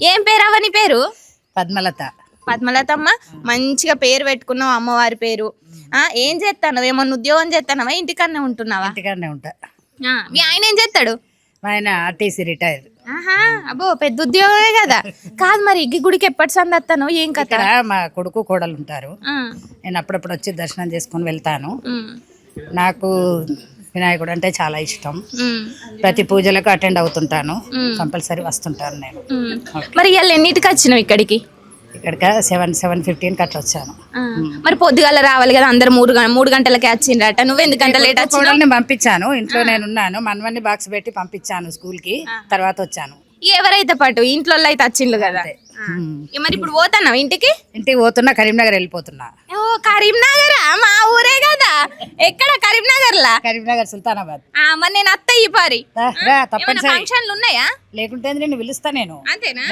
ఏం పేరు అవని పేరు? పద్మలత. పద్మలతమ్మ, మంచిగా పేరు పెట్టుకున్నావు, అమ్మవారి పేరు. ఏం చేస్తాను? ఏమన్నా ఉద్యోగం చేస్తానవా, ఇంటికన్నా ఉంటున్నావా? ఇంటికాడనే ఉంటా. మీ ఆయన ఏం చేస్తాడు? ఆయన ఆర్టీసీ రిటైర్. ఆహా, అబ్బో పెద్ద ఉద్యోగమే కదా. కాదు మరి ఈ గుడికి ఎప్పటి సంది వస్తాను, ఏం కథ? ఇక్కడ మా కొడుకు కోడలు ఉంటారు. నేను అప్పుడప్పుడు వచ్చి దర్శనం చేసుకొని వెళ్తాను. నాకు వినాయకుడు అంటే చాలా ఇష్టం. ప్రతి పూజలకు అటెండ్ అవుతుంటాను, కంపల్సరీ వస్తుంటాను నేను. మరి ఇవాళ ఎన్నిటికి వచ్చినావు ఇక్కడికి? ఇక్కడికి 7:15 అట్లా వచ్చాను. మరి పొద్దుగాల రావాలి కదా, అందరు 3 గంటలకే వచ్చిండ్రట, నువ్వు ఎందుకంటే లేట్ వచ్చి? కోడల్ని పంపించాను, ఇంట్లో నేను ఉన్నాను, మనవన్ని బాక్స్ పెట్టి పంపించాను స్కూల్కి, తర్వాత వచ్చాను. ఎవరైతే పాటు ఇంట్లో అయితే వచ్చిండ్రు కదా. మరి ఇప్పుడు పోతున్నావు ఇంటికి? ఇంటికి పోతున్నా, కరీంనగర్ వెళ్ళిపోతున్నా. ఓ కరీంనగరా, మా ఊరే కదా. ఎక్కడ కరీంనగర్ లా? కరీంనగర్ సుల్తానాబాద్. మరి నేను అత్త ఈ పారి తప్పనిసరి ఫంక్షన్లు ఉన్నాయా? లేకుంటే నేను పిలుస్తా నేను. అంతేనా?